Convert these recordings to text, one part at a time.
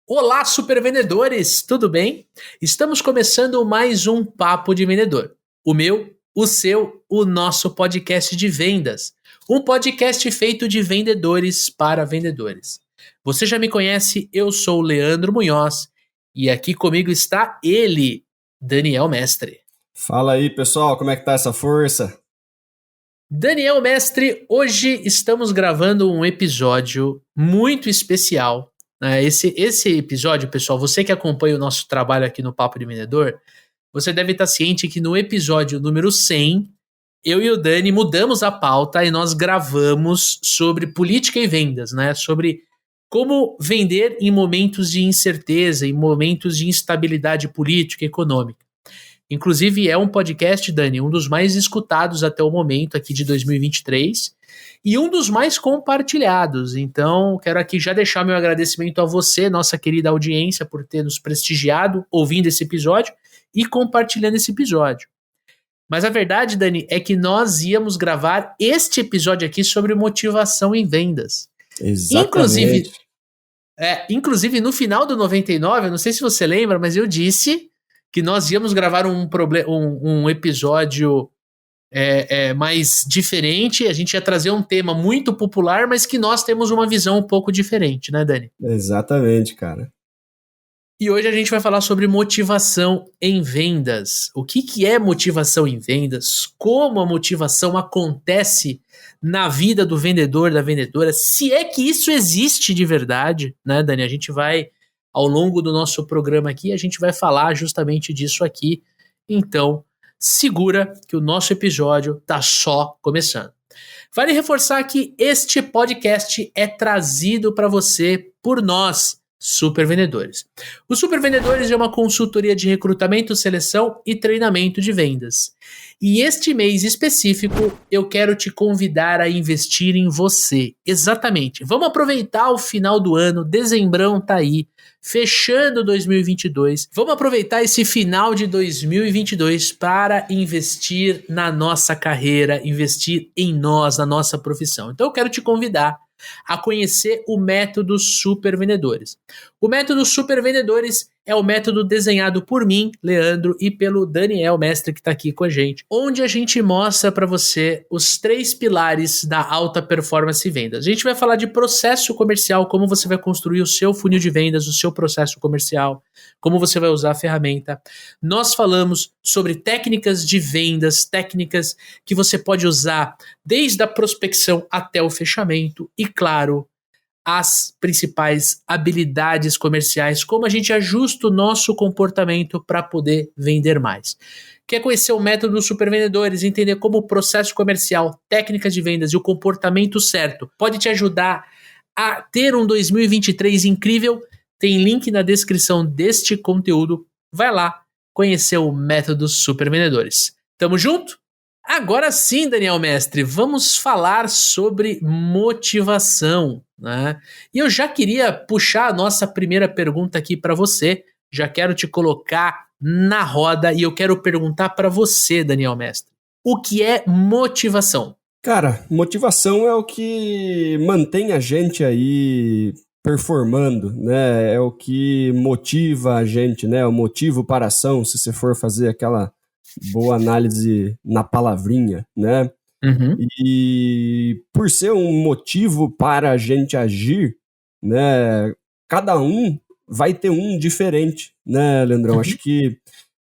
Olá, super vendedores, tudo bem? Estamos começando mais um Papo de Vendedor. O meu, o seu, o nosso podcast de vendas. Um podcast feito de vendedores para vendedores. Você já me conhece, eu sou o Leandro Munhoz e aqui comigo está ele, Daniel Mestre. Fala aí, pessoal, como é que tá essa força? Daniel Mestre, hoje estamos gravando um episódio muito especial. Esse episódio, pessoal, você que acompanha o nosso trabalho aqui no Papo de Vendedor, você deve estar ciente que no episódio número 100, eu e o Dani mudamos a pauta e nós gravamos sobre política e vendas, né? Sobre como vender em momentos de incerteza, em momentos de instabilidade política e econômica. Inclusive, é um podcast, Dani, um dos mais escutados até o momento aqui de 2023 e um dos mais compartilhados. Então, quero aqui já deixar meu agradecimento a você, nossa querida audiência, por ter nos prestigiado ouvindo esse episódio e compartilhando esse episódio. Mas a verdade, Dani, é que nós íamos gravar este episódio aqui sobre motivação em vendas. Exatamente. Inclusive, no final do 99, eu não sei se você lembra, mas eu disse que nós íamos gravar um episódio mais diferente. A gente ia trazer um tema muito popular, mas que nós temos uma visão um pouco diferente, né, Dani? Exatamente, cara. E hoje a gente vai falar sobre motivação em vendas. O que é motivação em vendas? Como a motivação acontece na vida do vendedor, da vendedora? Se é que isso existe de verdade, né, Dani? A gente vai, ao longo do nosso programa aqui, a gente vai falar justamente disso aqui. Então, segura que o nosso episódio tá só começando. Vale reforçar que este podcast é trazido para você por nós, Super Vendedores. O Super Vendedores é uma consultoria de recrutamento, seleção e treinamento de vendas. E este mês específico, eu quero te convidar a investir em você. Exatamente. Vamos aproveitar o final do ano, dezembrão tá aí, fechando 2022. Vamos aproveitar esse final de 2022 para investir na nossa carreira, investir em nós, na nossa profissão. Então eu quero te convidar a conhecer o método Super Vendedores. O método Super Vendedores é o método desenhado por mim, Leandro, e pelo Daniel Mestre, que está aqui com a gente, onde a gente mostra para você os 3 pilares da alta performance e vendas. A gente vai falar de processo comercial, como você vai construir o seu funil de vendas, o seu processo comercial, como você vai usar a ferramenta. Nós falamos sobre técnicas de vendas, técnicas que você pode usar desde a prospecção até o fechamento e, claro, as principais habilidades comerciais, como a gente ajusta o nosso comportamento para poder vender mais. Quer conhecer o método dos supervendedores, entender como o processo comercial, técnicas de vendas e o comportamento certo pode te ajudar a ter um 2023 incrível? Tem link na descrição deste conteúdo. Vai lá conhecer o método dos supervendedores. Tamo junto? Agora sim, Daniel Mestre, vamos falar sobre motivação, né? E eu já queria puxar a nossa primeira pergunta aqui para você. Já quero te colocar na roda e eu quero perguntar para você, Daniel Mestre. O que é motivação? Cara, motivação é o que mantém a gente aí performando, né? É o que motiva a gente, né? O motivo para a ação, se você for fazer aquela boa análise na palavrinha, né? Uhum. E por ser um motivo para a gente agir, né? Cada um vai ter um diferente, né, Leandrão? Acho que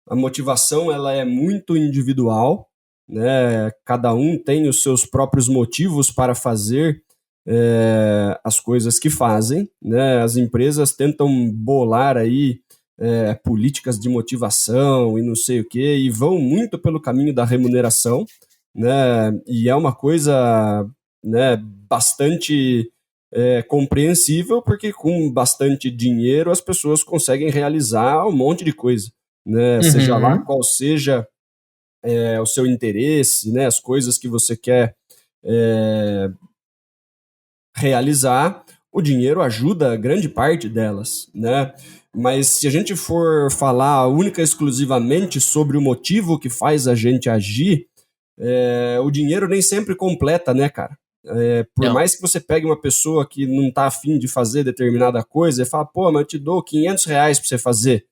a motivação ela é muito individual, né? Cada um tem os seus próprios motivos para fazer as coisas que fazem, né? As empresas tentam bolar aí políticas de motivação e não sei o quê, e vão muito pelo caminho da remuneração, né? E é uma coisa, né, bastante compreensível, porque com bastante dinheiro as pessoas conseguem realizar um monte de coisa, né? Seja lá Uhum. qual seja o seu interesse, né? As coisas que você quer realizar, o dinheiro ajuda grande parte delas, né? Mas se a gente for falar única e exclusivamente sobre o motivo que faz a gente agir, o dinheiro nem sempre completa, né, cara? Por Não. mais que você pegue uma pessoa que não está afim de fazer determinada coisa e fala, pô, mas eu te dou R$ 500 para você fazer.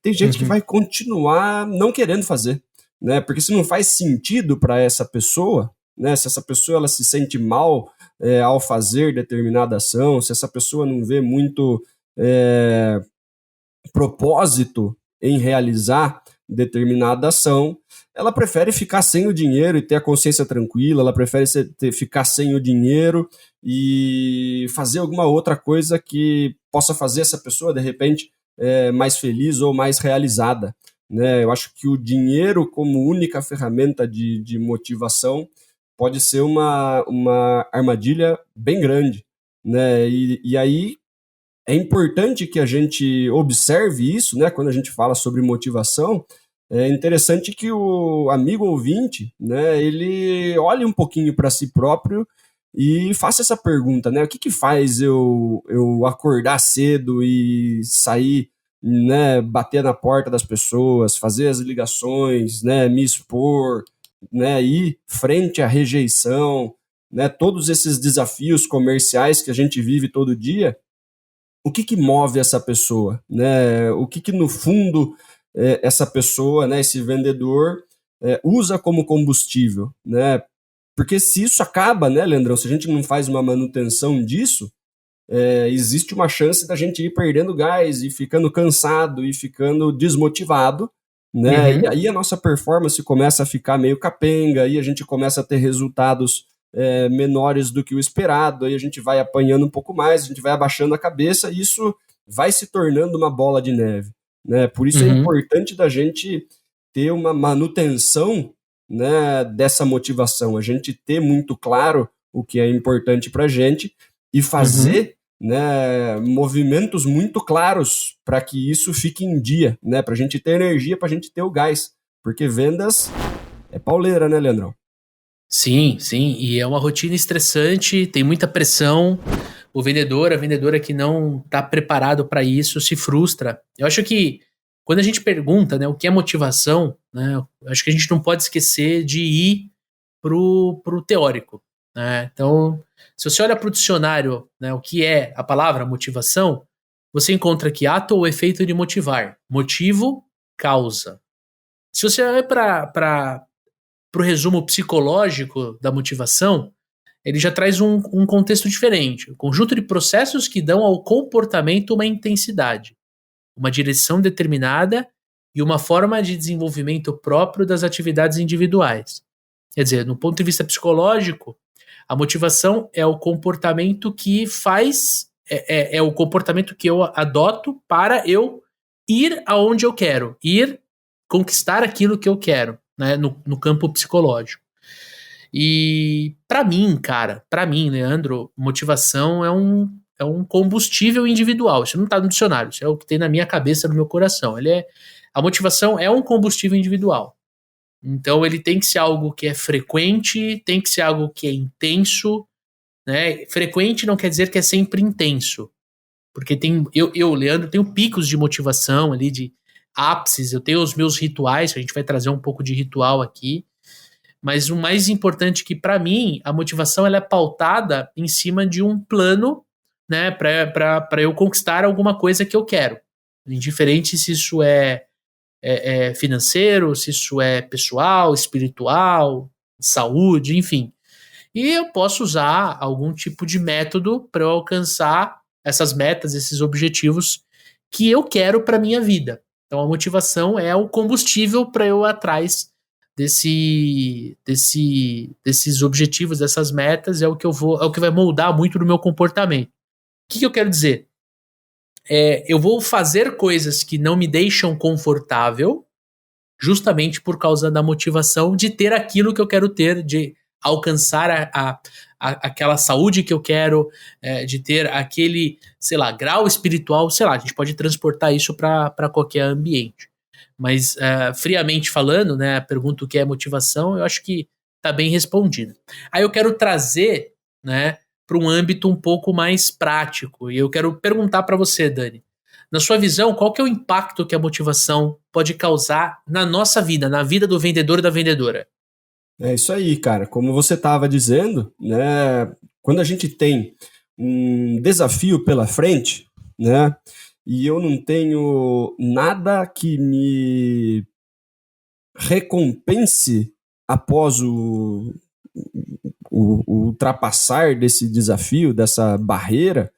Tem gente que vai continuar não querendo fazer, né? Porque se não faz sentido para essa pessoa, né? Se essa pessoa ela se sente mal ao fazer determinada ação, se essa pessoa não vê muito propósito em realizar determinada ação, ela prefere ficar sem o dinheiro e ter a consciência tranquila, ela prefere ficar sem o dinheiro e fazer alguma outra coisa que possa fazer essa pessoa, de repente, mais feliz ou mais realizada, né? Eu acho que o dinheiro como única ferramenta de motivação pode ser uma armadilha bem grande, né? E aí é importante que a gente observe isso, né? Quando a gente fala sobre motivação, é interessante que o amigo ouvinte, né, ele olhe um pouquinho para si próprio e faça essa pergunta, né? O que faz eu acordar cedo e sair, né, bater na porta das pessoas, fazer as ligações, né, me expor, né, ir frente à rejeição, né, todos esses desafios comerciais que a gente vive todo dia. O que move essa pessoa, né? O que no fundo essa pessoa, né, esse vendedor usa como combustível, né? Porque se isso acaba, né, Leandrão, se a gente não faz uma manutenção disso, existe uma chance da gente ir perdendo gás e ficando cansado e ficando desmotivado, né? E aí a nossa performance começa a ficar meio capenga, aí a gente começa a ter resultados menores do que o esperado, aí a gente vai apanhando um pouco mais, a gente vai abaixando a cabeça e isso vai se tornando uma bola de neve, né? Por isso é importante da gente ter uma manutenção, né, dessa motivação, a gente ter muito claro o que é importante para a gente e fazer né, movimentos muito claros para que isso fique em dia, né, para a gente ter energia, para a gente ter o gás, porque vendas é pauleira, né, Leandrão? Sim, sim, e é uma rotina estressante, tem muita pressão. O vendedor, a vendedora que não está preparado para isso se frustra. Eu acho que quando a gente pergunta, né, o que é motivação, né, eu acho que a gente não pode esquecer de ir pro teórico, né? Então, se você olha para o dicionário, né, o que é a palavra motivação, você encontra que ato ou efeito de motivar, motivo, causa. Se você olhar para o resumo psicológico da motivação, ele já traz um contexto diferente. Um conjunto de processos que dão ao comportamento uma intensidade, uma direção determinada e uma forma de desenvolvimento próprio das atividades individuais. Quer dizer, no ponto de vista psicológico, a motivação é o comportamento que faz, é o comportamento que eu adoto para eu ir aonde eu quero, ir conquistar aquilo que eu quero, né, no campo psicológico. E para mim, Leandro, motivação é um combustível individual. Isso não está no dicionário, isso é o que tem na minha cabeça, no meu coração. A motivação é um combustível individual. Então ele tem que ser algo que é frequente, tem que ser algo que é intenso, né? Frequente não quer dizer que é sempre intenso. Porque Leandro, tenho picos de motivação ali, de ápices, eu tenho os meus rituais, a gente vai trazer um pouco de ritual aqui. Mas o mais importante que, para mim, a motivação ela é pautada em cima de um plano, né, para eu conquistar alguma coisa que eu quero. Indiferente se isso é financeiro, se isso é pessoal, espiritual, saúde, enfim. E eu posso usar algum tipo de método para eu alcançar essas metas, esses objetivos que eu quero para minha vida. Então a motivação é o combustível para eu ir atrás desses objetivos, dessas metas, é o que vai moldar muito do meu comportamento. O que eu quero dizer? Eu vou fazer coisas que não me deixam confortável, justamente por causa da motivação de ter aquilo que eu quero ter, de alcançar aquela saúde que eu quero, de ter aquele, sei lá, grau espiritual, sei lá, a gente pode transportar isso para qualquer ambiente. Mas, friamente falando, né, a pergunta o que é motivação, eu acho que está bem respondida. Aí eu quero trazer, né, para um âmbito um pouco mais prático, e eu quero perguntar para você, Dani, na sua visão, qual que é o impacto que a motivação pode causar na nossa vida, na vida do vendedor e da vendedora? É isso aí, cara. Como você estava dizendo, né? Quando a gente tem um desafio pela frente, né? E eu não tenho nada que me recompense após o ultrapassar desse desafio, dessa barreira,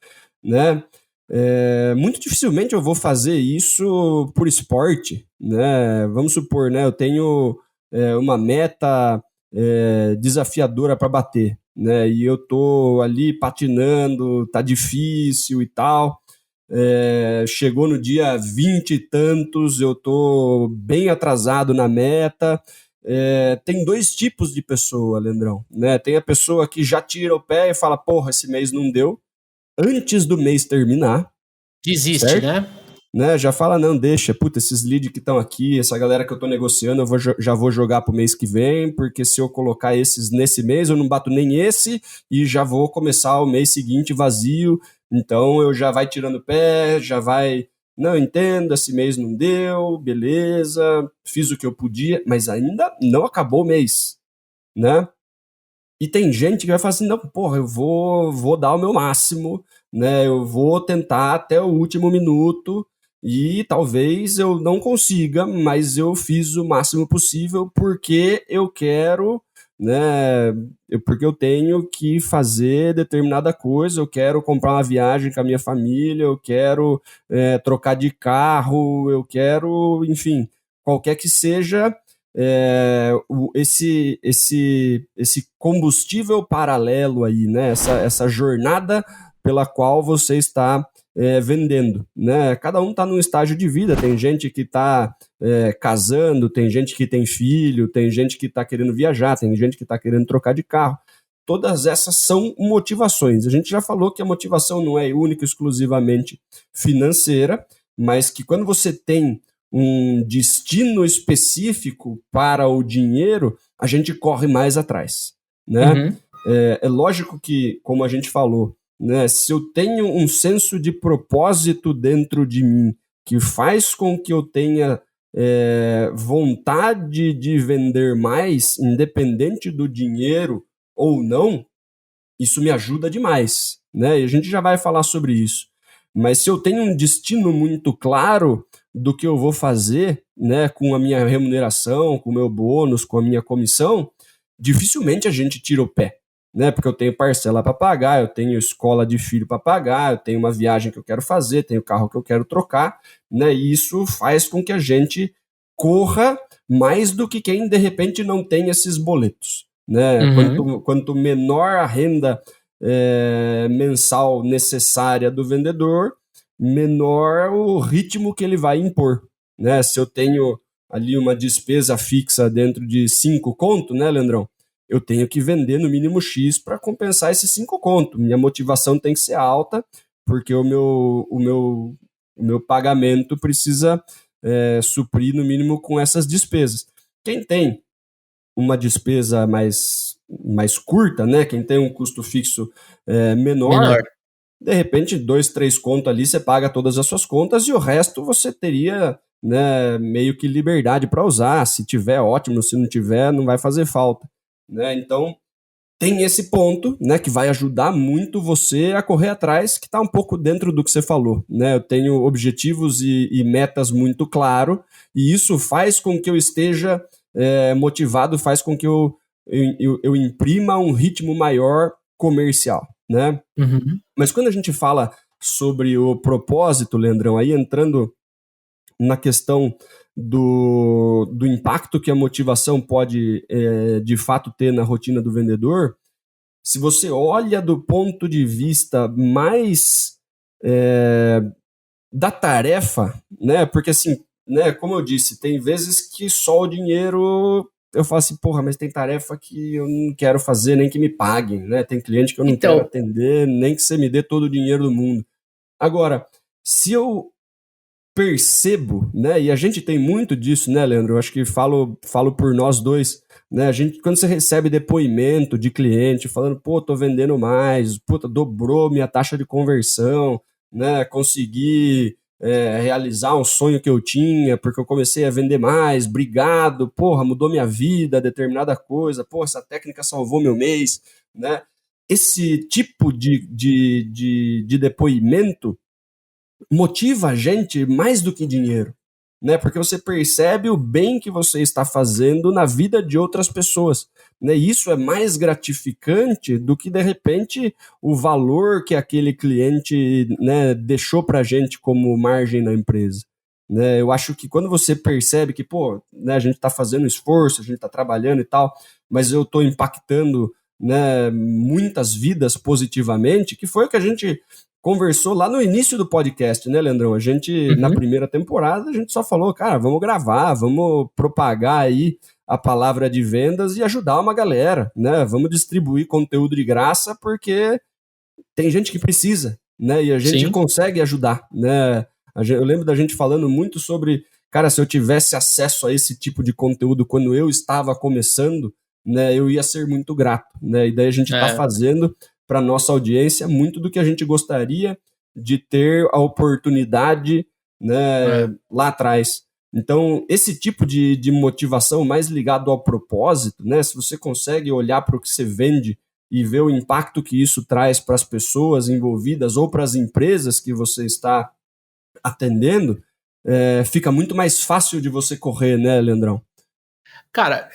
né? Muito dificilmente eu vou fazer isso por esporte, né? Vamos supor, né? Eu tenho uma meta desafiadora para bater, né? E eu tô ali patinando, tá difícil e tal. Chegou no dia 20 e tantos, eu tô bem atrasado na meta. Tem dois tipos de pessoa, Leandrão, né? Tem a pessoa que já tira o pé e fala, porra, esse mês não deu, antes do mês terminar, Desiste, certo? né? Né? Já fala, não, deixa, puta, esses leads que estão aqui, essa galera que eu tô negociando, já vou jogar pro mês que vem, porque se eu colocar esses nesse mês, eu não bato nem esse, e já vou começar o mês seguinte vazio, então eu já vai tirando o pé, já vai, não, entendo, esse mês não deu, beleza, fiz o que eu podia, mas ainda não acabou o mês, né? E tem gente que vai falar assim, não, porra, eu vou dar o meu máximo, né? Eu vou tentar até o último minuto e talvez eu não consiga, mas eu fiz o máximo possível porque eu quero, né? Porque eu tenho que fazer determinada coisa, eu quero comprar uma viagem com a minha família, eu quero trocar de carro, eu quero, enfim, qualquer que seja esse combustível paralelo aí, né? Essa jornada pela qual você está vendendo, né? Cada um está num estágio de vida. Tem gente que está casando, tem gente que tem filho, tem gente que está querendo viajar, tem gente que está querendo trocar de carro. Todas essas são motivações. A gente já falou que a motivação não é única, exclusivamente financeira, mas que quando você tem um destino específico para o dinheiro, a gente corre mais atrás, né? Uhum. É lógico que, como a gente falou, né, se eu tenho um senso de propósito dentro de mim que faz com que eu tenha vontade de vender mais, independente do dinheiro ou não, isso me ajuda demais, né? E a gente já vai falar sobre isso. Mas se eu tenho um destino muito claro do que eu vou fazer, né, com a minha remuneração, com o meu bônus, com a minha comissão, dificilmente a gente tira o pé, né? Porque eu tenho parcela para pagar, eu tenho escola de filho para pagar, eu tenho uma viagem que eu quero fazer, tenho carro que eu quero trocar, né? E isso faz com que a gente corra mais do que quem de repente não tem esses boletos, né? Uhum. Quanto menor a renda mensal necessária do vendedor, menor o ritmo que ele vai impor, né? Se eu tenho ali uma despesa fixa dentro de 5 conto, né, Leandrão? Eu tenho que vender no mínimo X para compensar esses 5 conto. Minha motivação tem que ser alta, porque o meu pagamento precisa suprir no mínimo com essas despesas. Quem tem uma despesa mais curta, né? Quem tem um custo fixo menor, Menor. de repente, 2, 3 contos ali, você paga todas as suas contas e o resto você teria, né, meio que liberdade para usar. Se tiver, ótimo, se não tiver, não vai fazer falta, né? Então, tem esse ponto, né, que vai ajudar muito você a correr atrás, que está um pouco dentro do que você falou, né? Eu tenho objetivos e metas muito claro, e isso faz com que eu esteja motivado, faz com que eu imprima um ritmo maior comercial, né? Uhum. Mas quando a gente fala sobre o propósito, Leandrão, aí entrando na questão do impacto que a motivação pode de fato ter na rotina do vendedor, se você olha do ponto de vista mais da tarefa, né? Porque assim, né, como eu disse, tem vezes que só o dinheiro eu falo assim, porra, mas tem tarefa que eu não quero fazer nem que me paguem, né? Tem cliente que eu não quero Então, atender, nem que você me dê todo o dinheiro do mundo. Agora, se eu percebo, né, e a gente tem muito disso, né, Leandro? Eu acho que falo por nós dois, né? A gente, quando você recebe depoimento de cliente falando, pô, tô vendendo mais, puta, dobrou minha taxa de conversão, né? Consegui realizar um sonho que eu tinha, porque eu comecei a vender mais, obrigado, porra, mudou minha vida, determinada coisa, porra, essa técnica salvou meu mês, né? Esse tipo de depoimento motiva a gente mais do que dinheiro, né? Porque você percebe o bem que você está fazendo na vida de outras pessoas, né? E isso é mais gratificante do que, de repente, o valor que aquele cliente, né, deixou para a gente como margem na empresa. Né? Eu acho que quando você percebe que, pô, né, a gente está fazendo esforço, a gente está trabalhando e tal, mas eu estou impactando, né, muitas vidas positivamente, que foi o que a gente conversou lá no início do podcast, né, Leandrão? A gente, na primeira temporada, a gente só falou, cara, vamos gravar, vamos propagar aí a palavra de vendas e ajudar uma galera, né? Vamos distribuir conteúdo de graça porque tem gente que precisa, né? E a gente consegue ajudar, né? Eu lembro da gente falando muito sobre, cara, se eu tivesse acesso a esse tipo de conteúdo quando eu estava começando, né, eu ia ser muito grato, né? E daí a gente está fazendo para nossa audiência muito do que a gente gostaria de ter a oportunidade, né, lá atrás. Então, esse tipo de motivação mais ligado ao propósito, né, se você consegue olhar para o que você vende e ver o impacto que isso traz para as pessoas envolvidas ou para as empresas que você está atendendo, fica muito mais fácil de você correr, né, Leandrão? Cara,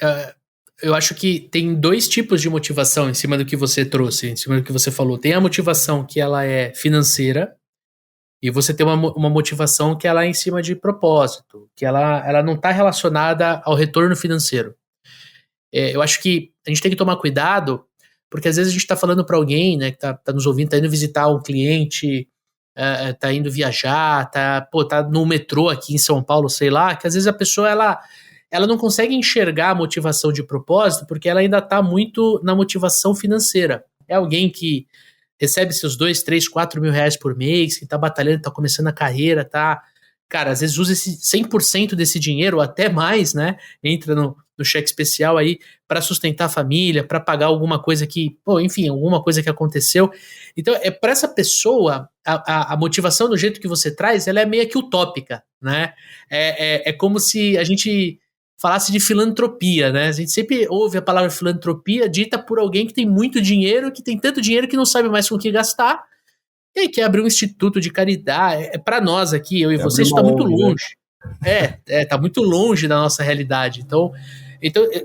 eu acho que tem dois tipos de motivação em cima do que você trouxe, em cima do que você falou. Tem a motivação que ela é financeira e você tem uma motivação que ela é em cima de propósito, que ela não está relacionada ao retorno financeiro. Eu acho que a gente tem que tomar cuidado, porque às vezes a gente está falando para alguém, né, que tá nos ouvindo, tá indo visitar um cliente, tá indo viajar, tá no metrô aqui em São Paulo, sei lá, que às vezes a pessoa, ela não consegue enxergar a motivação de propósito porque ela ainda está muito na motivação financeira. É alguém que recebe seus 2, 3, 4 mil reais por mês, que está batalhando, está começando a carreira, cara, às vezes usa esse 100% desse dinheiro, ou até mais, né? Entra no cheque especial aí para sustentar a família, para pagar alguma coisa que, enfim, alguma coisa que aconteceu. Então, para essa pessoa, a motivação do jeito que você traz, ela é meio que utópica, né? É como se a gente falasse de filantropia, né? A gente sempre ouve a palavra filantropia dita por alguém que tem muito dinheiro, que tem tanto dinheiro que não sabe mais com o que gastar, e aí quer abrir um instituto de caridade. Para nós aqui, eu e você, isso está muito longe. Né? Tá muito longe da nossa realidade. Então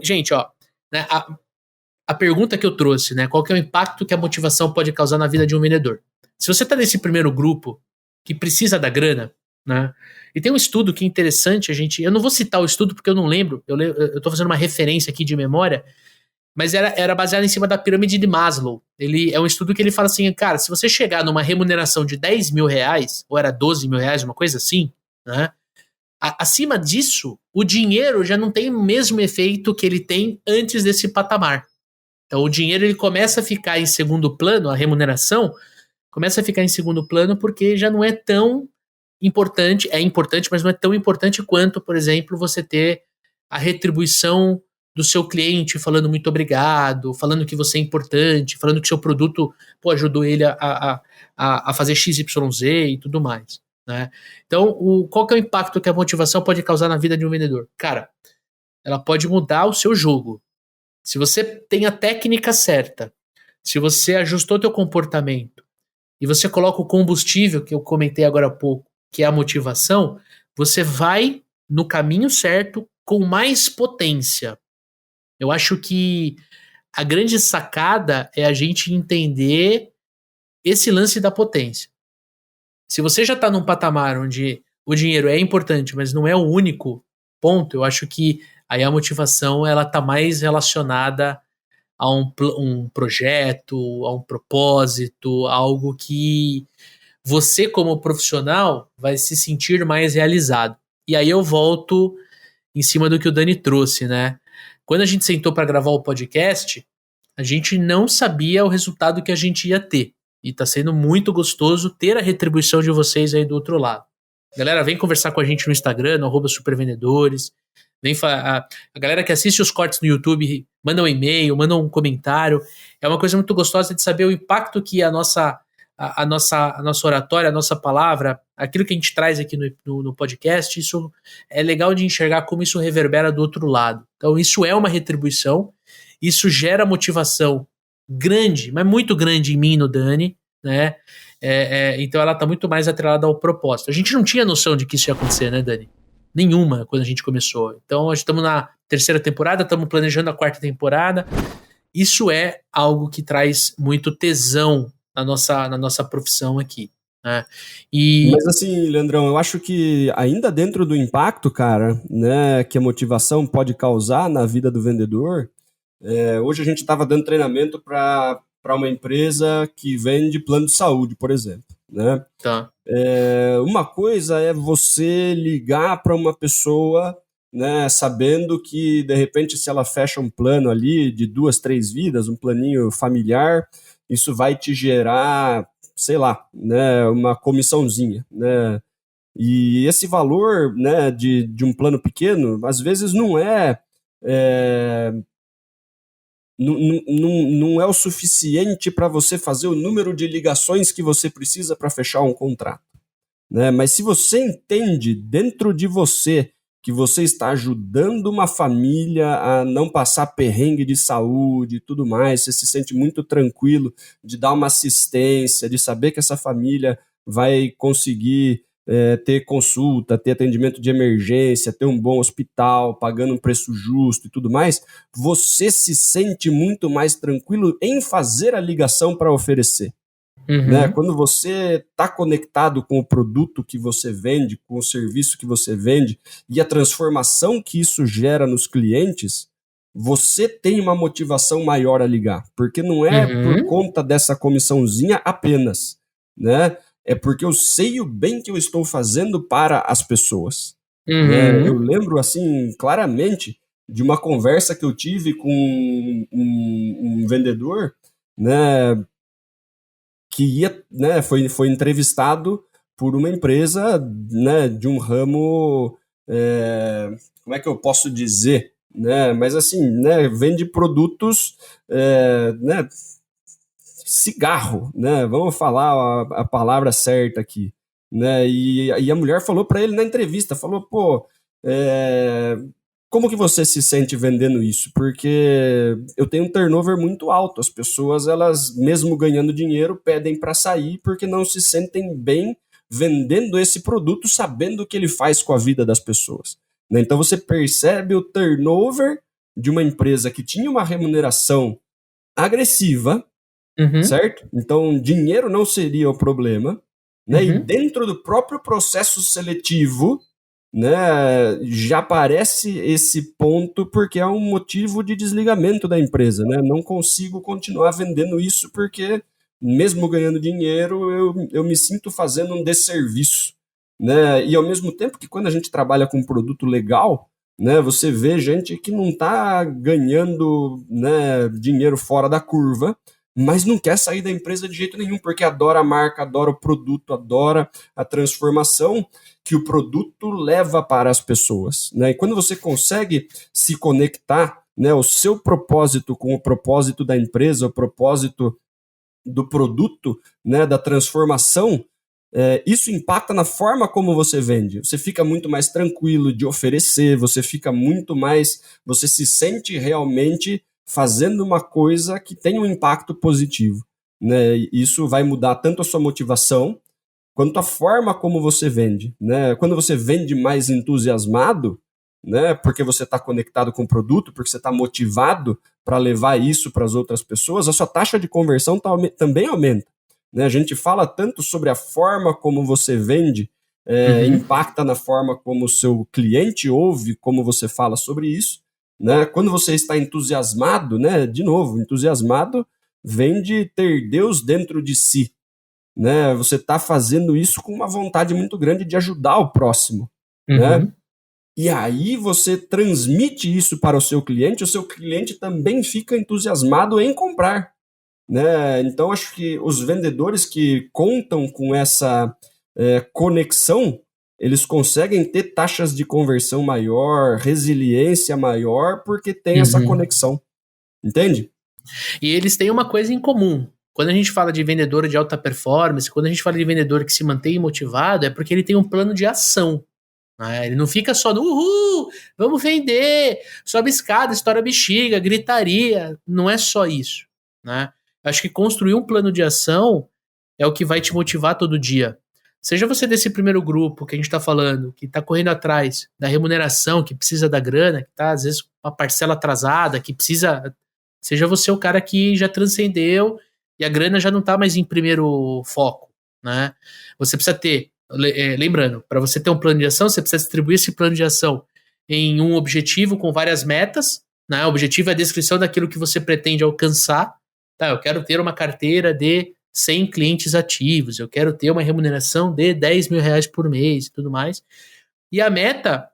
gente, ó, né, a pergunta que eu trouxe, né? Qual que é o impacto que a motivação pode causar na vida de um vendedor? Se você está nesse primeiro grupo que precisa da grana, né? E tem um estudo que é interessante, eu não vou citar o estudo porque eu não lembro, eu estou fazendo uma referência aqui de memória, mas era baseado em cima da pirâmide de Maslow. Ele é um estudo que ele fala assim, cara, se você chegar numa remuneração de 10 mil reais, ou era 12 mil reais, uma coisa assim, né? Acima disso, o dinheiro já não tem o mesmo efeito que ele tem antes desse patamar. Então o dinheiro ele começa a ficar em segundo plano, a remuneração começa a ficar em segundo plano porque já não é tão importante, é importante, mas não é tão importante quanto, por exemplo, você ter a retribuição do seu cliente falando muito obrigado, falando que você é importante, falando que seu produto ajudou ele a fazer XYZ e tudo mais. Né? Então, qual que é o impacto que a motivação pode causar na vida de um vendedor? Cara, ela pode mudar o seu jogo. Se você tem a técnica certa, se você ajustou teu comportamento e você coloca o combustível, que eu comentei agora há pouco, que é a motivação, você vai no caminho certo com mais potência. Eu acho que a grande sacada é a gente entender esse lance da potência. Se você já está num patamar onde o dinheiro é importante, mas não é o único ponto, eu acho que aí a motivação ela está mais relacionada a um projeto, a um propósito, algo que você como profissional vai se sentir mais realizado. E aí eu volto em cima do que o Dani trouxe, né? Quando a gente sentou para gravar o podcast, a gente não sabia o resultado que a gente ia ter. E tá sendo muito gostoso ter a retribuição de vocês aí do outro lado. Galera, vem conversar com a gente no Instagram, no @supervendedores. A galera que assiste os cortes no YouTube, manda um e-mail, manda um comentário. É uma coisa muito gostosa de saber o impacto que a nossa a nossa oratória, a nossa palavra, aquilo que a gente traz aqui no podcast, isso é legal de enxergar como isso reverbera do outro lado. Então, isso é uma retribuição, isso gera motivação grande, mas muito grande em mim e no Dani, né? Então ela tá muito mais atrelada ao propósito. A gente não tinha noção de que isso ia acontecer, né, Dani? Nenhuma quando a gente começou. Então, nós estamos na terceira temporada, estamos planejando a quarta temporada. Isso é algo que traz muito tesão na nossa profissão aqui, né? Mas assim, Leandrão, eu acho que ainda dentro do impacto, cara, né, que a motivação pode causar na vida do vendedor, hoje a gente estava dando treinamento para uma empresa que vende plano de saúde, por exemplo, né? Tá. Uma coisa é você ligar para uma pessoa, né, sabendo que, de repente, se ela fecha um plano ali de 2, 3 vidas, um planinho familiar, isso vai te gerar, sei lá, né, uma comissãozinha, né? E esse valor, né, de um plano pequeno, às vezes não é o suficiente para você fazer o número de ligações que você precisa para fechar um contrato, né? Mas se você entende dentro de você que você está ajudando uma família a não passar perrengue de saúde e tudo mais, você se sente muito tranquilo de dar uma assistência, de saber que essa família vai conseguir ter consulta, ter atendimento de emergência, ter um bom hospital, pagando um preço justo e tudo mais, você se sente muito mais tranquilo em fazer a ligação para oferecer. Né? Quando você está conectado com o produto que você vende, com o serviço que você vende e a transformação que isso gera nos clientes, você tem uma motivação maior a ligar, porque não é por conta dessa comissãozinha apenas, né? É porque eu sei o bem que eu estou fazendo para as pessoas. Né? Eu lembro assim claramente de uma conversa que eu tive com um vendedor, né, que ia, né, foi entrevistado por uma empresa, né, de um ramo, como é que eu posso dizer, né, mas assim, né, vende produtos, né, cigarro, né, vamos falar a palavra certa aqui, né, e a mulher falou para ele na entrevista, falou, pô, como que você se sente vendendo isso? Porque eu tenho um turnover muito alto. As pessoas, elas, mesmo ganhando dinheiro, pedem para sair porque não se sentem bem vendendo esse produto, sabendo o que ele faz com a vida das pessoas. Né? Então você percebe o turnover de uma empresa que tinha uma remuneração agressiva, certo? Então dinheiro não seria o problema. Né? E dentro do próprio processo seletivo, né, já aparece esse ponto porque é um motivo de desligamento da empresa, né? Não consigo continuar vendendo isso porque, mesmo ganhando dinheiro, eu me sinto fazendo um desserviço, né? E ao mesmo tempo que quando a gente trabalha com um produto legal, né, você vê gente que não está ganhando, né, dinheiro fora da curva, mas não quer sair da empresa de jeito nenhum, porque adora a marca, adora o produto, adora a transformação que o produto leva para as pessoas. Né? E quando você consegue se conectar, né, o seu propósito com o propósito da empresa, o propósito do produto, né, da transformação, isso impacta na forma como você vende. Você fica muito mais tranquilo de oferecer, você se sente realmente fazendo uma coisa que tem um impacto positivo. Né? Isso vai mudar tanto a sua motivação, quanto a forma como você vende. Né? Quando você vende mais entusiasmado, né, porque você está conectado com o produto, porque você está motivado para levar isso para as outras pessoas, a sua taxa de conversão também aumenta. Né? A gente fala tanto sobre a forma como você vende, impacta na forma como o seu cliente ouve, como você fala sobre isso. Né? Quando você está entusiasmado, né, de novo, entusiasmado vem de ter Deus dentro de si. Né? Você está fazendo isso com uma vontade muito grande de ajudar o próximo. Né? E aí você transmite isso para o seu cliente também fica entusiasmado em comprar. Né? Então, acho que os vendedores que contam com essa conexão, eles conseguem ter taxas de conversão maior, resiliência maior, porque tem essa conexão. Entende? E eles têm uma coisa em comum, quando a gente fala de vendedor de alta performance, quando a gente fala de vendedor que se mantém motivado, é porque ele tem um plano de ação. Né? Ele não fica só no uhul, vamos vender, sobe escada, estoura bexiga, gritaria. Não é só isso. Né? Acho que construir um plano de ação é o que vai te motivar todo dia. Seja você desse primeiro grupo que a gente está falando, que está correndo atrás da remuneração, que precisa da grana, que está às vezes com uma parcela atrasada, que precisa. Seja você o cara que já transcendeu e a grana já não está mais em primeiro foco, né? Você precisa ter, lembrando, para você ter um plano de ação, você precisa distribuir esse plano de ação em um objetivo com várias metas, né? O objetivo é a descrição daquilo que você pretende alcançar. Tá, eu quero ter uma carteira de 100 clientes ativos, eu quero ter uma remuneração de 10 mil reais por mês e tudo mais. E a meta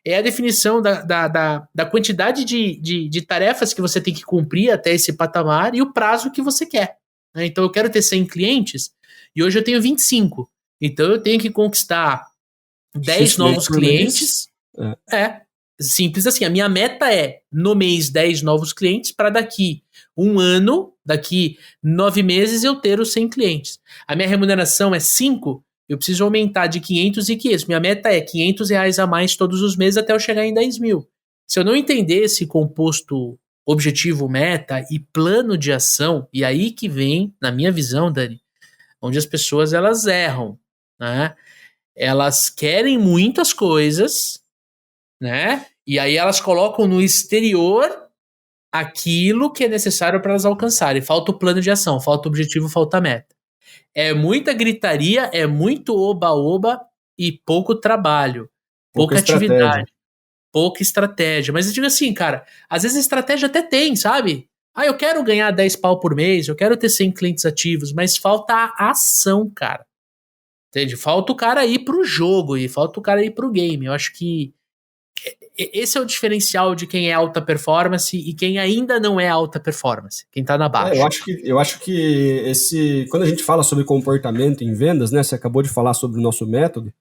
é a definição da quantidade de tarefas que você tem que cumprir até esse patamar e o prazo que você quer. Né? Então eu quero ter 100 clientes e hoje eu tenho 25. Então eu tenho que conquistar 10 novos clientes. Simples assim. A minha meta é, no mês, 10 novos clientes para daqui um ano, daqui 9 meses, eu ter os 100 clientes. A minha remuneração é 5, eu preciso aumentar de 500 e 500. Minha meta é 500 reais a mais todos os meses até eu chegar em 10 mil. Se eu não entender esse composto objetivo, meta e plano de ação, e aí que vem, na minha visão, Dani, onde as pessoas elas erram, né? Elas querem muitas coisas, né? E aí elas colocam no exterior aquilo que é necessário para elas alcançarem. Falta o plano de ação, falta o objetivo, falta a meta. É muita gritaria, é muito oba-oba e pouco trabalho, pouca atividade, pouca estratégia. Mas eu digo assim, cara, às vezes a estratégia até tem, sabe? Ah, eu quero ganhar 10 pau por mês, eu quero ter 100 clientes ativos, mas falta a ação, cara. Entende? Falta o cara ir pro jogo e falta o cara ir pro game. Eu acho que esse é o diferencial de quem é alta performance e quem ainda não é alta performance, quem tá na baixa. Eu acho que quando a gente fala sobre comportamento em vendas, né, você acabou de falar sobre o nosso método,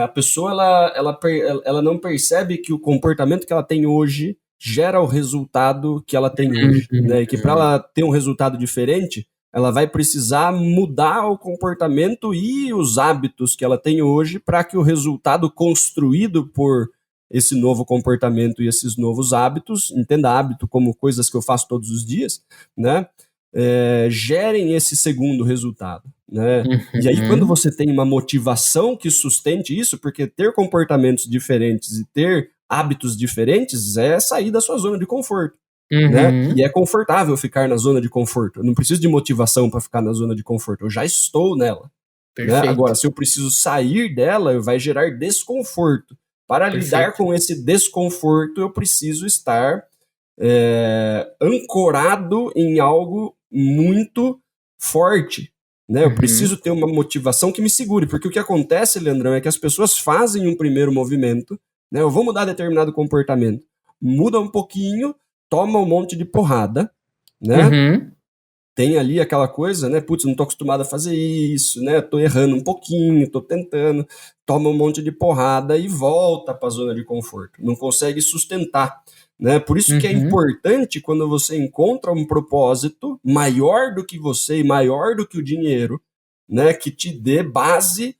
a pessoa ela não percebe que o comportamento que ela tem hoje gera o resultado que ela tem hoje, né, e que para ela ter um resultado diferente, ela vai precisar mudar o comportamento e os hábitos que ela tem hoje para que o resultado construído por esse novo comportamento e esses novos hábitos, entenda hábito como coisas que eu faço todos os dias, né, gerem esse segundo resultado, né? E aí quando você tem uma motivação que sustente isso, porque ter comportamentos diferentes e ter hábitos diferentes é sair da sua zona de conforto, né? E é confortável ficar na zona de conforto. Eu não preciso de motivação para ficar na zona de conforto, eu já estou nela. Né? Agora, se eu preciso sair dela, vai gerar desconforto. Para lidar com esse desconforto, eu preciso estar ancorado em algo muito forte. Né? Eu preciso ter uma motivação que me segure, porque o que acontece, Leandrão, é que as pessoas fazem um primeiro movimento, né? Eu vou mudar determinado comportamento, muda um pouquinho, toma um monte de porrada, né? Tem ali aquela coisa, né? Putz, não tô acostumado a fazer isso, né? Tô errando um pouquinho, tô tentando, toma um monte de porrada e volta para a zona de conforto. Não consegue sustentar, né? Por isso que é importante quando você encontra um propósito maior do que você e maior do que o dinheiro, né? Que te dê base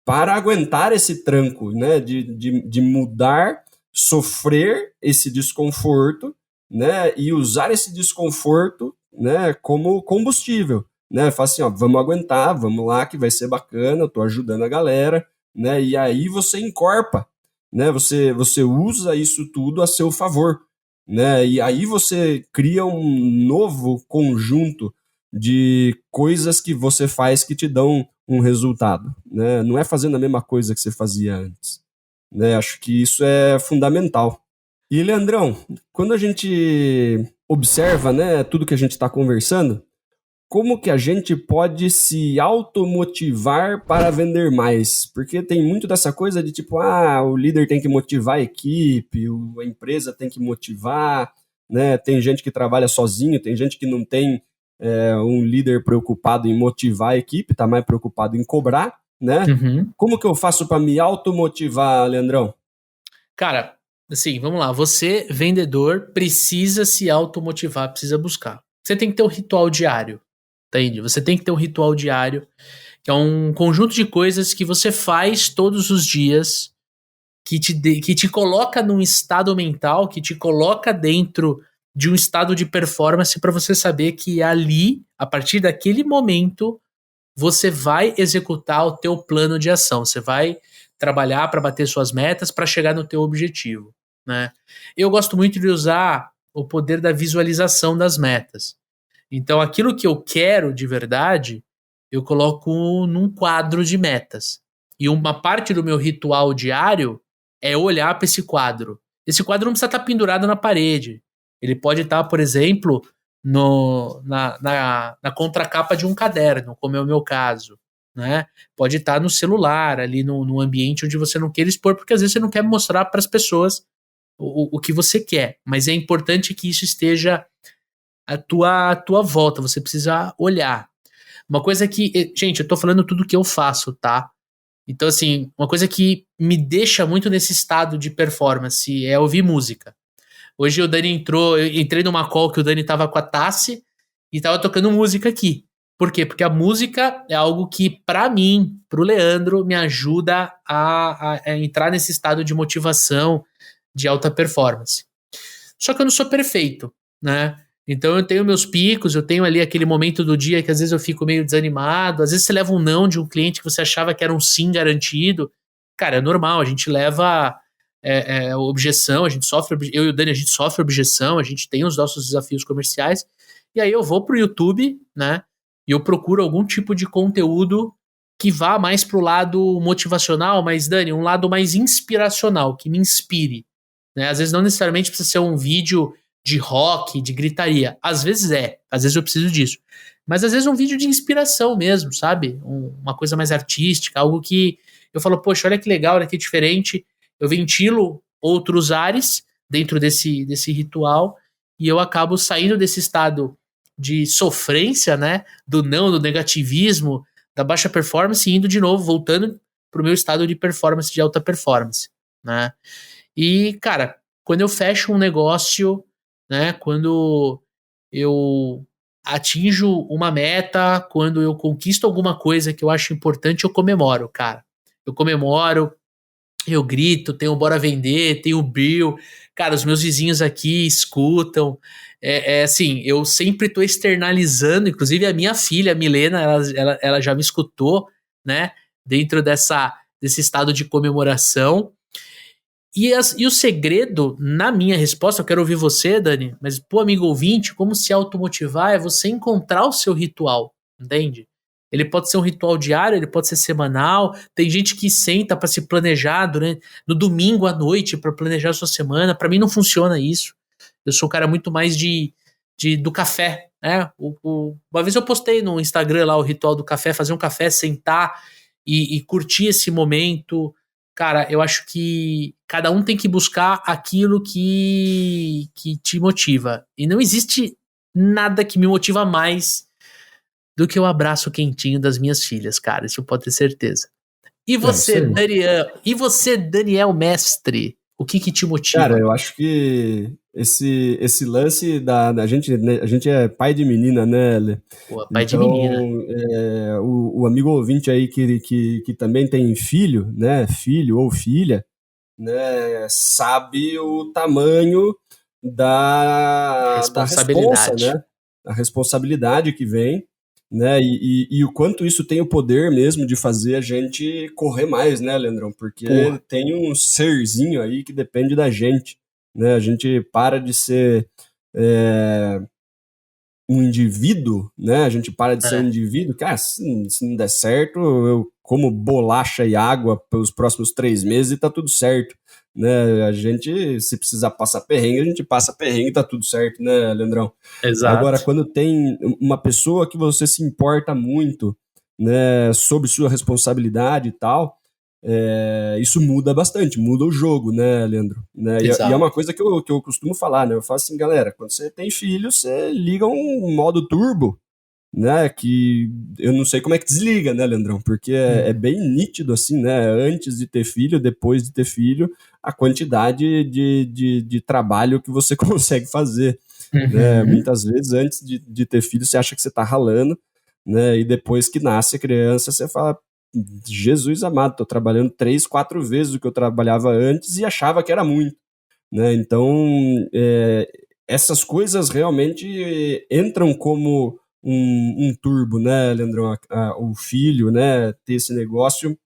para aguentar esse tranco, né? De mudar, sofrer esse desconforto, né? E usar esse desconforto, né, como combustível, né? Fala assim, ó, vamos aguentar, vamos lá que vai ser bacana, eu tô ajudando a galera, né? E aí você encorpa, né? Você usa isso tudo a seu favor, né? E aí você cria um novo conjunto de coisas que você faz que te dão um resultado, né? Não é fazendo a mesma coisa que você fazia antes, né? Acho que isso é fundamental. E, Leandrão, quando a gente observa, né, tudo que a gente está conversando, como que a gente pode se automotivar para vender mais? Porque tem muito dessa coisa de tipo, o líder tem que motivar a equipe, a empresa tem que motivar, né? Tem gente que trabalha sozinho, tem gente que não tem um líder preocupado em motivar a equipe, está mais preocupado em cobrar, né? Como que eu faço para me automotivar, Leandrão? Cara, assim, vamos lá. Você, vendedor, precisa se automotivar, precisa buscar. Você tem que ter um ritual diário. entende? Você tem que ter um ritual diário, que é um conjunto de coisas que você faz todos os dias, que te coloca num estado mental, que te coloca dentro de um estado de performance para você saber que ali, a partir daquele momento, você vai executar o teu plano de ação, você vai trabalhar para bater suas metas, para chegar no teu objetivo, né? Eu gosto muito de usar o poder da visualização das metas. Então, aquilo que eu quero de verdade, eu coloco num quadro de metas. E uma parte do meu ritual diário é olhar para esse quadro. Esse quadro não precisa estar pendurado na parede. Ele pode estar, por exemplo, na contracapa de um caderno, como é o meu caso. Né? Pode estar no celular, ali no ambiente onde você não queira expor, porque às vezes você não quer mostrar para as pessoas o que você quer. Mas é importante que isso esteja à tua volta, você precisa olhar. Uma coisa que, gente, eu tô falando tudo que eu faço, tá? Então, assim, uma coisa que me deixa muito nesse estado de performance é ouvir música. Hoje o Dani entrou, eu entrei numa call que o Dani tava com a Tassi e tava tocando música aqui. Por quê? Porque a música é algo que, pra mim, pro Leandro, me ajuda a entrar nesse estado de motivação, de alta performance. Só que eu não sou perfeito, né? Então eu tenho meus picos, eu tenho ali aquele momento do dia que às vezes eu fico meio desanimado, às vezes você leva um não de um cliente que você achava que era um sim garantido. Cara, é normal, a gente leva objeção, a gente sofre, eu e o Dani, a gente sofre objeção, a gente tem os nossos desafios comerciais, e aí eu vou pro YouTube, né, e eu procuro algum tipo de conteúdo que vá mais pro lado motivacional, mas, Dani, um lado mais inspiracional, que me inspire, né, às vezes não necessariamente precisa ser um vídeo de rock, de gritaria, às vezes eu preciso disso, mas às vezes um vídeo de inspiração mesmo, sabe, uma coisa mais artística, algo que eu falo, poxa, olha que legal, olha que diferente. Eu ventilo outros ares dentro desse ritual e eu acabo saindo desse estado de sofrência, né? Do não, do negativismo, da baixa performance e indo de novo, voltando pro meu estado de performance, de alta performance, né? E, cara, quando eu fecho um negócio, né? Quando eu atinjo uma meta, quando eu conquisto alguma coisa que eu acho importante, eu comemoro, cara. Eu comemoro, eu grito, tem o Bora Vender, tem o Bill. Cara, os meus vizinhos aqui escutam. Assim, eu sempre tô externalizando, inclusive a minha filha, a Milena, ela já me escutou, né? Dentro desse estado de comemoração. E o segredo, na minha resposta, eu quero ouvir você, Dani, mas pro amigo ouvinte, como se automotivar é você encontrar o seu ritual, entende? Ele pode ser um ritual diário, ele pode ser semanal. Tem gente que senta para se planejar no domingo à noite para planejar a sua semana. Para mim não funciona isso. Eu sou um cara muito mais do café, né? Uma vez eu postei no Instagram lá o ritual do café, fazer um café, sentar e curtir esse momento. Cara, eu acho que cada um tem que buscar aquilo que te motiva. E não existe nada que me motiva mais do que o abraço quentinho das minhas filhas, cara. Isso pode ter certeza. E você, Daniel Mestre, o que te motiva? Cara, eu acho que esse lance da gente, né, a gente é pai de menina, né, Lê? Pô, pai de menina. O amigo ouvinte aí que também tem filho, né, filho ou filha, né, sabe o tamanho da responsa, né? A responsabilidade que vem, né? E o quanto isso tem o poder mesmo de fazer a gente correr mais, né, Leandrão? Porque tem um serzinho aí que depende da gente, né? A gente para de ser um indivíduo, né? A gente para de ser um indivíduo, cara, se não der certo, eu como bolacha e água pelos próximos 3 meses e tá tudo certo, né? A gente, se precisar passar perrengue, a gente passa perrengue e tá tudo certo, né, Leandrão? Exato. Agora, quando tem uma pessoa que você se importa muito, né, sobre sua responsabilidade e tal, isso muda bastante, muda o jogo, né, Leandro? Né? E é uma coisa que eu costumo falar, né? Eu falo assim, galera, quando você tem filho, você liga um modo turbo, né? Que eu não sei como é que desliga, né, Leandrão? Porque é bem nítido, assim, né? Antes de ter filho, depois de ter filho, a quantidade de trabalho que você consegue fazer. Né? Muitas vezes, antes de ter filho, você acha que você tá ralando. né? E depois que nasce a criança, você fala, Jesus amado, tô trabalhando 3, 4 vezes o que eu trabalhava antes e achava que era muito, né? Então, essas coisas realmente entram como um turbo, né, Leandrão? O filho, né, ter esse negócio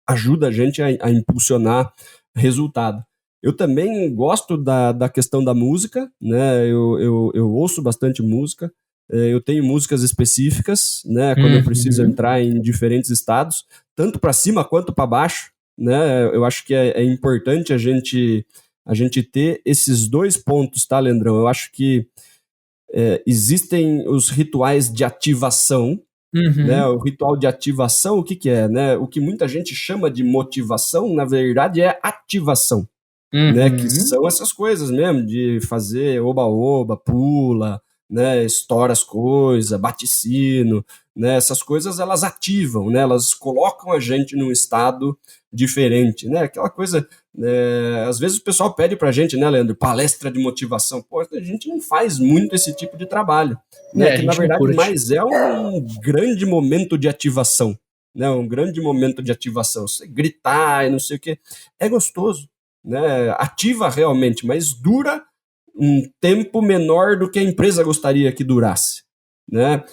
ajuda a gente a impulsionar resultado. Eu também gosto da questão da música, né? Eu ouço bastante música. Eu tenho músicas específicas, né? Quando eu preciso entrar em diferentes estados, tanto para cima quanto para baixo, né? Eu acho que é importante a gente ter esses dois pontos, tá, Leandrão? Eu acho que existem os rituais de ativação, né? O ritual de ativação, o que é, né? O que muita gente chama de motivação, na verdade, é ativação, né? Que são essas coisas mesmo, de fazer oba-oba, pula, né? Estoura as coisas, bate sino, né? Essas coisas, elas ativam, né? Elas colocam a gente num estado diferente, né? Aquela coisa, às vezes o pessoal pede pra gente, né, Leandro, palestra de motivação. Pô, a gente não faz muito esse tipo de trabalho, né? A Que na gente não verdade curte. mais é um grande momento de ativação, né? Um grande momento de ativação. Você gritar e não sei o quê, é gostoso, né? Ativa realmente, mas dura um tempo menor do que a empresa gostaria que durasse, né?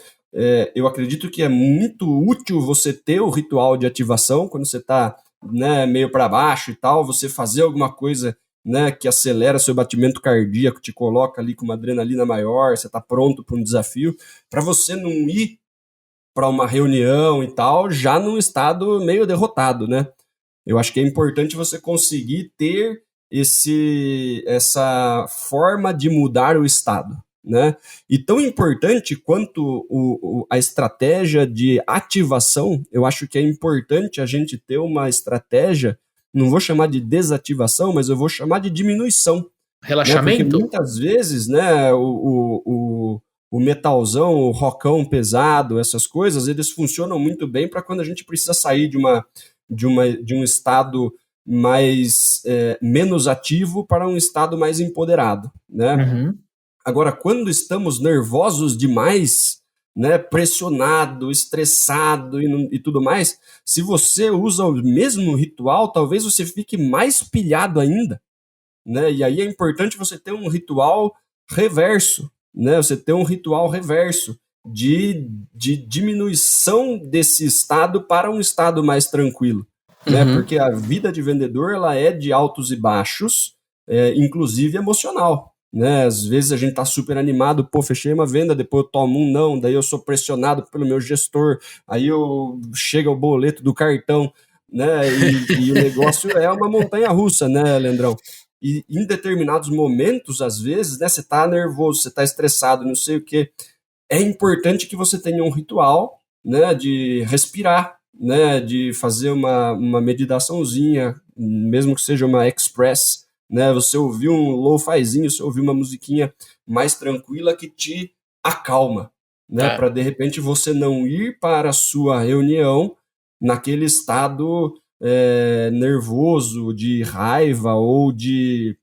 Eu acredito que é muito útil você ter o ritual de ativação quando você está, né, meio para baixo e tal, você fazer alguma coisa, né, que acelera seu batimento cardíaco, te coloca ali com uma adrenalina maior, você está pronto para um desafio, para você não ir para uma reunião e tal já num estado meio derrotado, né? Eu acho que é importante você conseguir ter essa forma de mudar o estado, né? E tão importante quanto a estratégia de ativação, eu acho que é importante a gente ter uma estratégia, não vou chamar de desativação, mas eu vou chamar de diminuição, né? Porque Relaxamento? muitas vezes, né, o metalzão, o rockão pesado, essas coisas, eles funcionam muito bem para quando a gente precisa sair de um estado mais menos ativo para um estado mais empoderado, né? Agora, quando estamos nervosos demais, né, pressionado, estressado e tudo mais, se você usa o mesmo ritual, talvez você fique mais pilhado ainda, né? E aí é importante você ter um ritual reverso, né? Você ter um ritual reverso de diminuição desse estado para um estado mais tranquilo, né? Porque a vida de vendedor, ela é de altos e baixos, inclusive emocional, né? Às vezes a gente tá super animado, pô, fechei uma venda, depois eu tomo um não, daí eu sou pressionado pelo meu gestor, aí chega o boleto do cartão, né? E o negócio é uma montanha russa, né, Leandrão? E em determinados momentos, às vezes, né, você tá nervoso, você tá estressado, não sei o quê, é importante que você tenha um ritual, né, de respirar, né, de fazer uma meditaçãozinha, mesmo que seja uma express, né, você ouvir um lo-fizinho, você ouvir uma musiquinha mais tranquila que te acalma, né, para de repente você não ir para a sua reunião naquele estado nervoso, de raiva ou de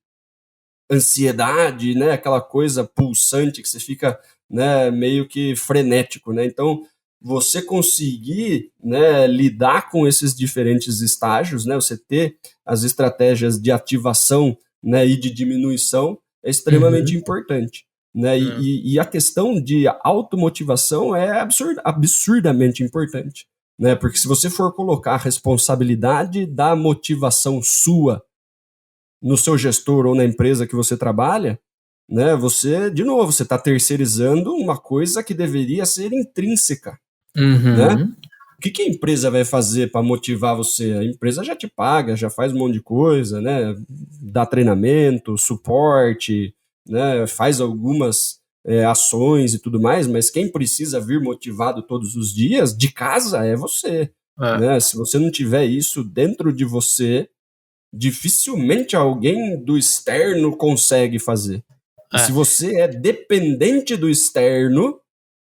ansiedade, né, aquela coisa pulsante que você fica, né, meio que frenético, né? Então, você conseguir, né, lidar com esses diferentes estágios, né, você ter as estratégias de ativação, né, e de diminuição é extremamente importante, né? E a questão de automotivação é absurdamente importante, né? Porque se você for colocar a responsabilidade da motivação sua no seu gestor ou na empresa que você trabalha, né, você, de novo, você está terceirizando uma coisa que deveria ser intrínseca, né? O que a empresa vai fazer para motivar você? A empresa já te paga, já faz um monte de coisa, né? Dá treinamento, suporte, né? Faz algumas ações e tudo mais, mas quem precisa vir motivado todos os dias de casa é você, né? Se você não tiver isso dentro de você, dificilmente alguém do externo consegue fazer. E se você é dependente do externo,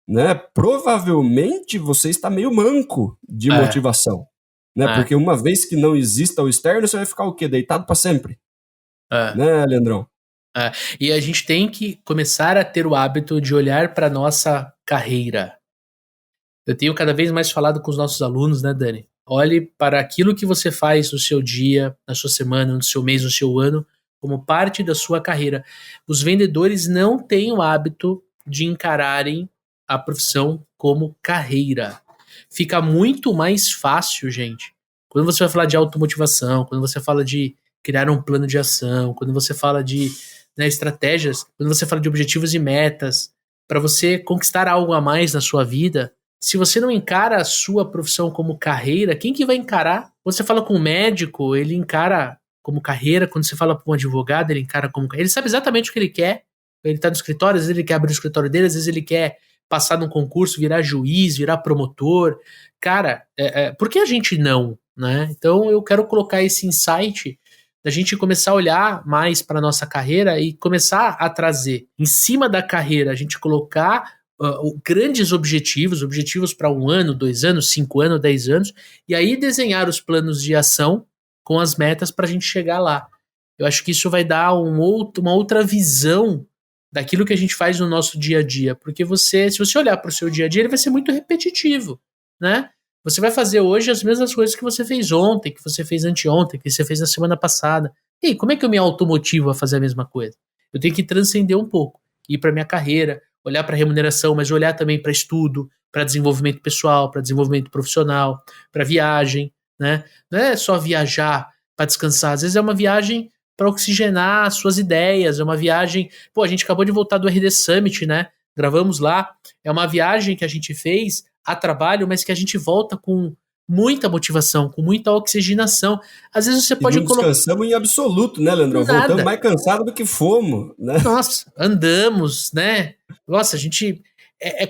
né, provavelmente você está meio manco de motivação, né? Porque uma vez que não exista o externo, você vai ficar o quê? Deitado para sempre, né, Leandrão? E a gente tem que começar a ter o hábito de olhar para nossa carreira. Eu tenho cada vez mais falado com os nossos alunos, né, Dani? Olhe para aquilo que você faz no seu dia, na sua semana, no seu mês, no seu ano, como parte da sua carreira. Os vendedores não têm o hábito de encararem a profissão como carreira. Fica muito mais fácil, gente. Quando você vai falar de automotivação, quando você fala de criar um plano de ação, quando você fala de, né, estratégias, quando você fala de objetivos e metas, para você conquistar algo a mais na sua vida, se você não encara a sua profissão como carreira, quem que vai encarar? Você fala com um médico, ele encara como carreira. Quando você fala com um advogado, ele encara como carreira. Ele sabe exatamente o que ele quer. Ele tá no escritório, às vezes ele quer abrir o escritório dele, às vezes ele quer passar num concurso, virar juiz, virar promotor. Cara, por que a gente não, né? Então eu quero colocar esse insight da gente começar a olhar mais para nossa carreira e começar a trazer em cima da carreira, a gente colocar grandes objetivos para 1 ano, 2 anos, 5 anos, 10 anos, e aí desenhar os planos de ação com as metas para a gente chegar lá. Eu acho que isso vai dar uma outra visão daquilo que a gente faz no nosso dia a dia, porque se você olhar para o seu dia a dia, ele vai ser muito repetitivo, né? Você vai fazer hoje as mesmas coisas que você fez ontem, que você fez anteontem, que você fez na semana passada. E aí, como é que eu me automotivo a fazer a mesma coisa? Eu tenho que transcender um pouco, ir para minha carreira, olhar para remuneração, mas olhar também para estudo, para desenvolvimento pessoal, para desenvolvimento profissional, para viagem, né? Não é só viajar para descansar, às vezes é uma viagem para oxigenar suas ideias, é uma viagem... Pô, a gente acabou de voltar do RD Summit, né? Gravamos lá, é uma viagem que a gente fez a trabalho, mas que a gente volta com muita motivação, com muita oxigenação. Às vezes você pode colocar... Não descansamos em absoluto, né, Leandrão? Nada. Voltamos mais cansados do que fomos, né? Nossa, andamos, né? Nossa, a gente...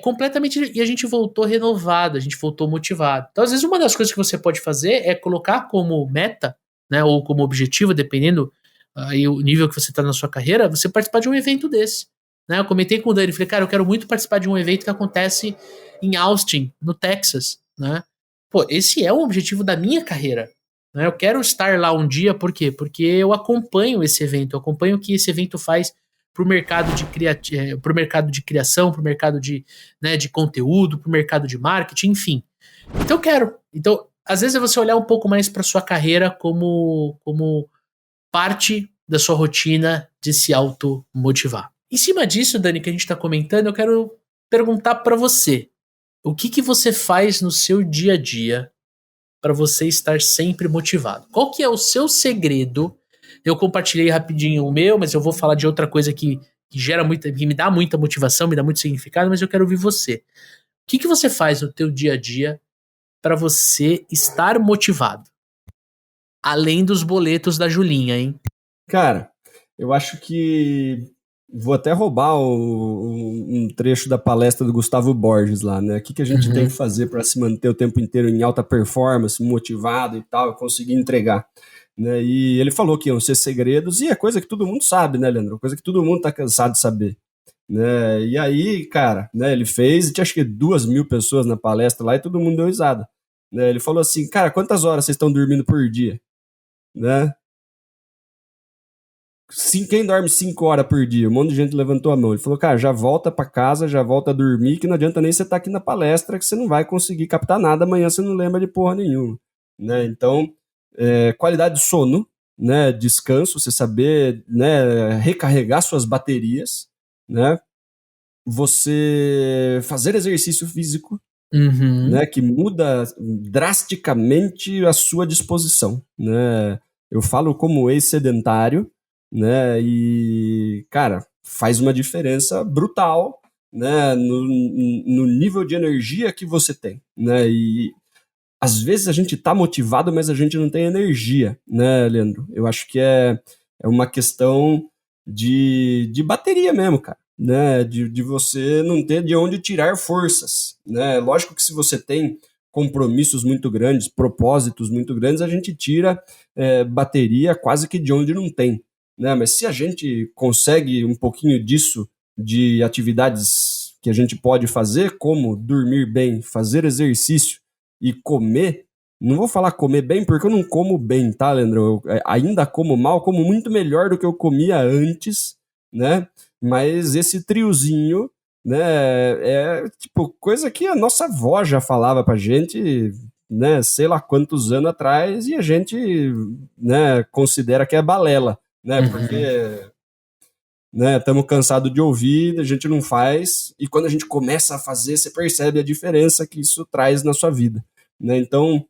completamente... E a gente voltou renovado, a gente voltou motivado. Então, às vezes, uma das coisas que você pode fazer é colocar como meta, né, ou como objetivo, dependendo aí o nível que você está na sua carreira, você participar de um evento desse. Né? Eu comentei com o Dani, falei, cara, eu quero muito participar de um evento que acontece em Austin, no Texas, né? Pô, esse é o objetivo da minha carreira, né? Eu quero estar lá um dia, por quê? Porque eu acompanho esse evento, eu acompanho o que esse evento faz pro mercado de pro mercado de criação, pro mercado de, né, de conteúdo, pro mercado de marketing, enfim. Então eu quero. Então, às vezes é você olhar um pouco mais para sua carreira como parte da sua rotina de se automotivar. Em cima disso, Dani, que a gente está comentando, eu quero perguntar para você, o que você faz no seu dia a dia para você estar sempre motivado? Qual que é o seu segredo? Eu compartilhei rapidinho o meu, mas eu vou falar de outra coisa que que me dá muita motivação, me dá muito significado, mas eu quero ouvir você. O que você faz no teu dia a dia para você estar motivado? Além dos boletos da Julinha, hein? Cara, eu acho que vou até roubar um trecho da palestra do Gustavo Borges lá, né? O que a gente tem que fazer para se manter o tempo inteiro em alta performance, motivado e tal, conseguir entregar, né? E ele falou que iam ser segredos, e é coisa que todo mundo sabe, né, Leandro? Coisa que todo mundo tá cansado de saber, né? E aí, cara, né, ele fez, tinha acho que 2.000 pessoas na palestra lá e todo mundo deu risada, né? Ele falou assim, cara, quantas horas vocês estão dormindo por dia, né? Quem dorme 5 horas por dia? Um monte de gente levantou a mão. Ele falou, cara, já volta pra casa, já volta a dormir, que não adianta nem você estar aqui na palestra, que você não vai conseguir captar nada, amanhã você não lembra de porra nenhuma, né? Então, qualidade de sono, né? Descanso, você saber, né, recarregar suas baterias, né? Você fazer exercício físico, né, que muda drasticamente a sua disposição, né? Eu falo como ex-sedentário, né? E, cara, faz uma diferença brutal, né? No nível de energia que você tem, né? E às vezes a gente tá motivado, mas a gente não tem energia, né, Leandro? Eu acho que é uma questão de bateria mesmo, cara, né? De você não ter de onde tirar forças, né? Lógico que se você tem compromissos muito grandes, propósitos muito grandes, a gente tira bateria quase que de onde não tem, né? Mas se a gente consegue um pouquinho disso de atividades que a gente pode fazer, como dormir bem, fazer exercício e comer, não vou falar comer bem porque eu não como bem, tá, Leandro? Eu ainda como mal, como muito melhor do que eu comia antes, né? Mas esse triozinho, né? É tipo coisa que a nossa avó já falava pra gente, né? Sei lá quantos anos atrás, e a gente, né, considera que é balela, né? Porque, Uhum. né, estamos cansados de ouvir, a gente não faz, e quando a gente começa a fazer, você percebe a diferença que isso traz na sua vida, né? Então,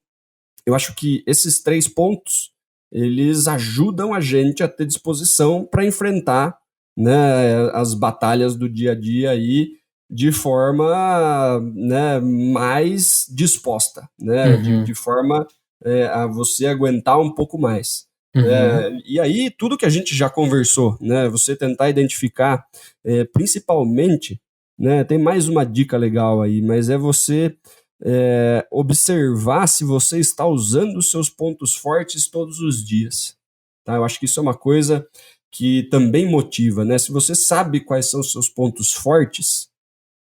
eu acho que esses 3 pontos, eles ajudam a gente a ter disposição para enfrentar, né, as batalhas do dia a dia aí de forma, né, mais disposta, né, de Uhum. forma a você aguentar um pouco mais. Uhum. E aí, tudo que a gente já conversou, né, você tentar identificar, principalmente, né, tem mais uma dica legal aí, mas é você observar se você está usando os seus pontos fortes todos os dias. Tá? Eu acho que isso é uma coisa que também motiva, né? Se você sabe quais são os seus pontos fortes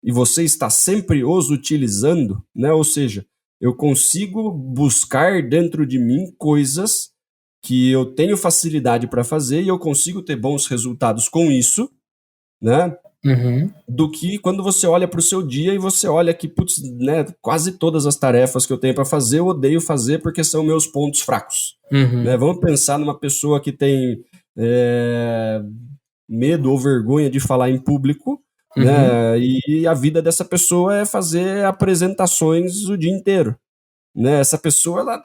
e você está sempre os utilizando, né? Ou seja, eu consigo buscar dentro de mim coisas que eu tenho facilidade para fazer e eu consigo ter bons resultados com isso, né? Uhum. Do que quando você olha para o seu dia e você olha que, putz, né, quase todas as tarefas que eu tenho para fazer, eu odeio fazer porque são meus pontos fracos. Né? Uhum. Vamos pensar numa pessoa que tem medo ou vergonha de falar em público, Uhum. né? E a vida dessa pessoa é fazer apresentações o dia inteiro. Né? Essa pessoa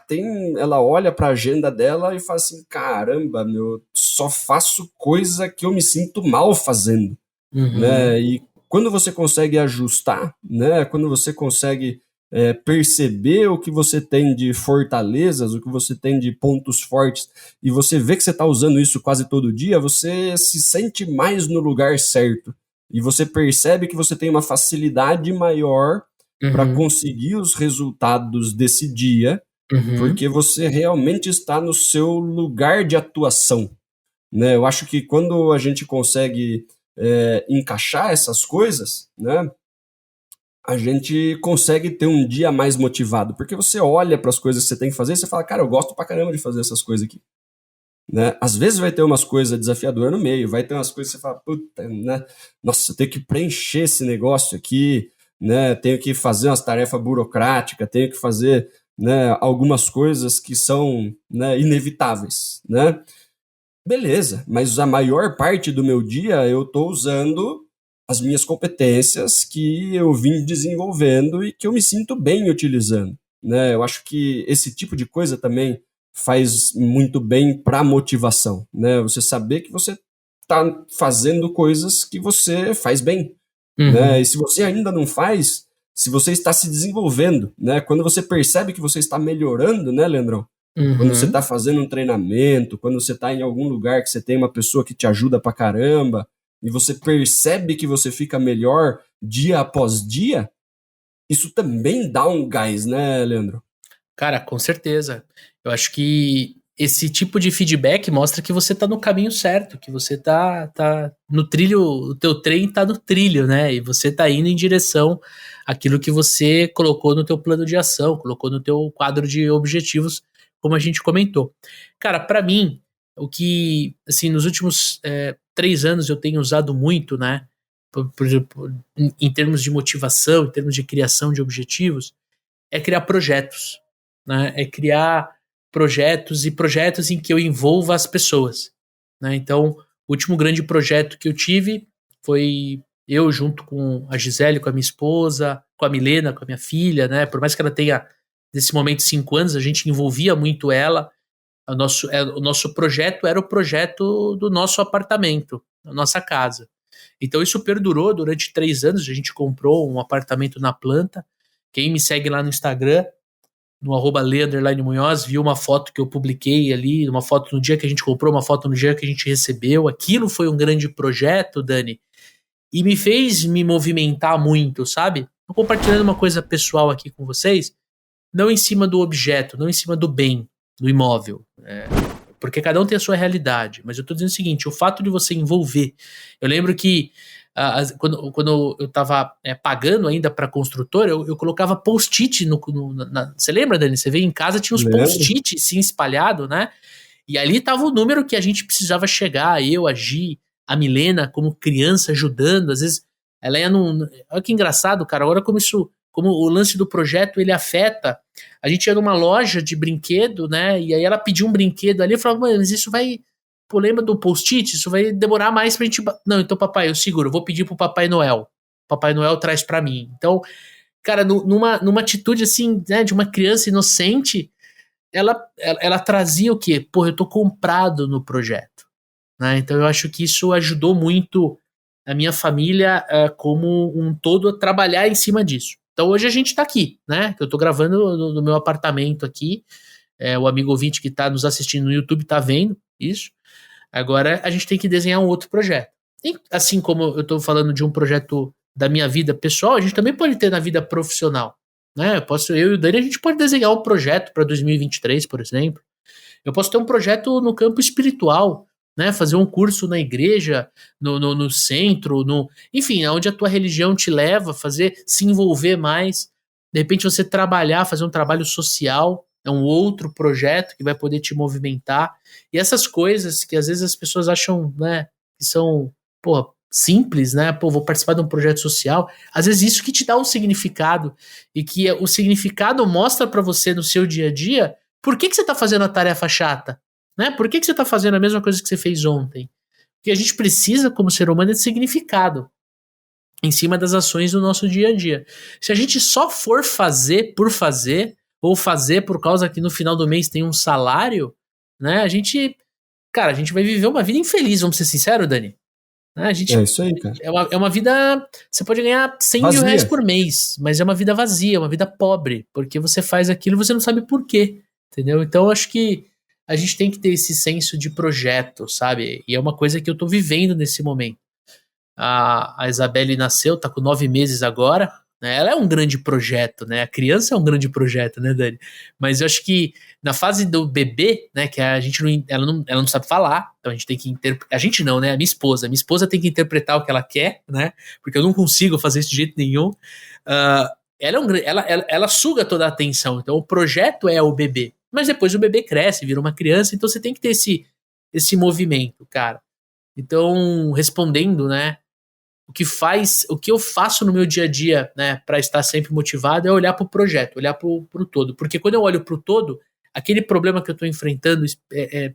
ela olha para a agenda dela e fala assim: caramba, meu, só faço coisa que eu me sinto mal fazendo, Uhum. né? E quando você consegue ajustar, né? Quando você consegue perceber o que você tem de fortalezas, o que você tem de pontos fortes, e você vê que você está usando isso quase todo dia, você se sente mais no lugar certo. E você percebe que você tem uma facilidade maior para Uhum. conseguir os resultados desse dia, Uhum. porque você realmente está no seu lugar de atuação, né? Eu acho que quando a gente consegue encaixar essas coisas, né, a gente consegue ter um dia mais motivado, porque você olha para as coisas que você tem que fazer e você fala, cara, eu gosto pra caramba de fazer essas coisas aqui. Né? Às vezes vai ter umas coisas desafiadoras no meio, vai ter umas coisas que você fala, puta, né? Nossa, eu tenho que preencher esse negócio aqui, né? Tenho que fazer umas tarefas burocráticas, tenho que fazer, né, algumas coisas que são, né, inevitáveis, né? Beleza, mas a maior parte do meu dia eu estou usando as minhas competências que eu vim desenvolvendo e que eu me sinto bem utilizando, né? Eu acho que esse tipo de coisa também faz muito bem para a motivação, né? Você saber que você está fazendo coisas que você faz bem, né? Uhum. E se você ainda não faz, se você está se desenvolvendo, né? Quando você percebe que você está melhorando, né, Leandrão? Quando você Uhum. está fazendo um treinamento, quando você está em algum lugar que você tem uma pessoa que te ajuda pra caramba, e você percebe que você fica melhor dia após dia, isso também dá um gás, né, Leandro? Cara, com certeza. Eu acho que esse tipo de feedback mostra que você tá no caminho certo, que você tá no trilho, o teu trem tá no trilho, né? E você tá indo em direção àquilo que você colocou no teu plano de ação, colocou no teu quadro de objetivos, como a gente comentou. Cara, pra mim, o que, assim, nos últimos 3 anos eu tenho usado muito, né? Por exemplo, em termos de motivação, em termos de criação de objetivos, é criar projetos, né? É criar projetos e projetos em que eu envolva as pessoas, né? Então, o último grande projeto que eu tive foi eu junto com a Gisele, com a minha esposa, com a Milena, com a minha filha, né? Por mais que ela tenha nesse momento 5 anos, a gente envolvia muito ela. O nosso projeto era o projeto do nosso apartamento, da nossa casa. Então isso perdurou durante 3 anos. A gente comprou um apartamento na planta. Quem me segue lá no Instagram, no @le_munhoz, viu uma foto que eu publiquei ali, uma foto no dia que a gente comprou, uma foto no dia que a gente recebeu. Aquilo foi um grande projeto, Dani, e me fez me movimentar muito, sabe? Tô compartilhando uma coisa pessoal aqui com vocês, não em cima do objeto, não em cima do bem, do imóvel. Porque cada um tem a sua realidade. Mas eu tô dizendo o seguinte: o fato de você envolver. Eu lembro que quando eu tava pagando ainda para construtora, eu colocava post-it Você lembra, Dani? Você veio em casa, tinha os Lembro? post-it assim espalhado, né? E ali tava o número que a gente precisava chegar, eu, a Gi, a Milena, como criança, ajudando. Às vezes Ela ia olha que engraçado, cara, agora como o lance do projeto, ele afeta, a gente ia numa loja de brinquedo, né, e aí ela pediu um brinquedo ali, eu falava, mas isso vai, pô, lembra do post-it? Isso vai demorar mais pra gente, não, então papai, eu seguro, eu vou pedir pro Papai Noel traz pra mim. Então, cara, numa atitude assim, né, de uma criança inocente, ela trazia o quê? Pô, eu tô comprado no projeto, né? Então eu acho que isso ajudou muito a minha família como um todo a trabalhar em cima disso. Então hoje a gente tá aqui, né? Eu tô gravando no meu apartamento aqui, o amigo ouvinte que tá nos assistindo no YouTube tá vendo isso. Agora a gente tem que desenhar um outro projeto. E, assim como eu tô falando de um projeto da minha vida pessoal, a gente também pode ter na vida profissional, né? Eu e o Dani, a gente pode desenhar um projeto para 2023, por exemplo. Eu posso ter um projeto no campo espiritual, né? Fazer um curso na igreja, no centro, enfim, onde a tua religião te leva, se envolver mais. De repente você fazer um trabalho social, é um outro projeto que vai poder te movimentar. E essas coisas que às vezes as pessoas acham, né, que são, porra, simples, né? Pô, vou participar de um projeto social. Às vezes isso que te dá um significado e que o significado mostra para você no seu dia a dia por que você tá fazendo a tarefa chata, né? Por que você tá fazendo a mesma coisa que você fez ontem? Porque a gente precisa, como ser humano, de significado em cima das ações do nosso dia a dia. Se a gente só for fazer por fazer, ou fazer por causa que no final do mês tem um salário, né? Cara, a gente vai viver uma vida infeliz, vamos ser sinceros, Dani. A gente, É isso aí, cara. é uma vida. Você pode ganhar 100 mil reais por mês, mas é uma vida vazia, uma vida pobre, porque você faz aquilo e você não sabe por quê, entendeu? Então eu acho que a gente tem que ter esse senso de projeto, sabe? E é uma coisa que eu tô vivendo nesse momento. A Isabelle nasceu, tá com 9 meses agora, né? Ela é um grande projeto, né? A criança é um grande projeto, né, Dani? Mas eu acho que na fase do bebê, né, que a gente ela não sabe falar, então a gente tem que a gente não, né? A minha esposa tem que interpretar o que ela quer, né? Porque eu não consigo fazer isso de jeito nenhum. Ela suga toda a atenção, então o projeto é o bebê. Mas depois o bebê cresce, vira uma criança, então você tem que ter esse movimento, cara. Então, respondendo, né? O que eu faço no meu dia a dia, né, para estar sempre motivado é olhar para o projeto, olhar para o todo. Porque quando eu olho para o todo, aquele problema que eu estou enfrentando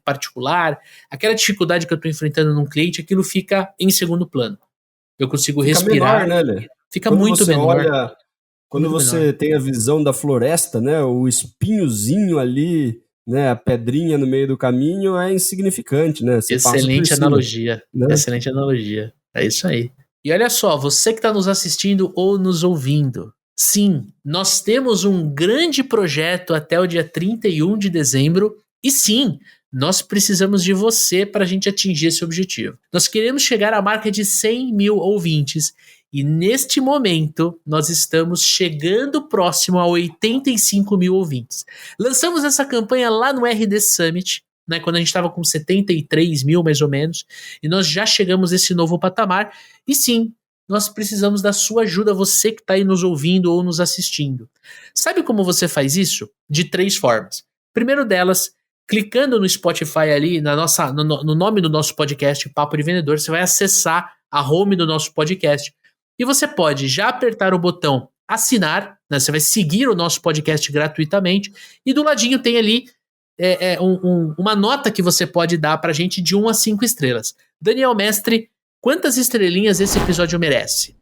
particular, aquela dificuldade que eu estou enfrentando num cliente, aquilo fica em segundo plano. Eu consigo respirar. Menor, né, Lê? Fica muito menor. Quando você tem a visão da floresta, né, o espinhozinho ali, né, a pedrinha no meio do caminho é insignificante, né? Você Excelente analogia, né? Excelente analogia. É isso aí. E olha só, você que está nos assistindo ou nos ouvindo, sim, nós temos um grande projeto até o dia 31 de dezembro e sim, nós precisamos de você para a gente atingir esse objetivo. Nós queremos chegar à marca de 100 mil ouvintes e neste momento nós estamos chegando próximo a 85 mil ouvintes. Lançamos essa campanha lá no RD Summit, né, quando a gente estava com 73 mil mais ou menos, e nós já chegamos a esse novo patamar, e sim, nós precisamos da sua ajuda, você que está aí nos ouvindo ou nos assistindo. Sabe como você faz isso? De 3 formas. Primeiro delas, clicando no Spotify ali, no nome do nosso podcast, Papo de Vendedor, você vai acessar a home do nosso podcast, e você pode já apertar o botão assinar, né, você vai seguir o nosso podcast gratuitamente, e do ladinho tem ali uma nota que você pode dar pra gente de 1 a 5 estrelas. Daniel Mestre, quantas estrelinhas esse episódio merece?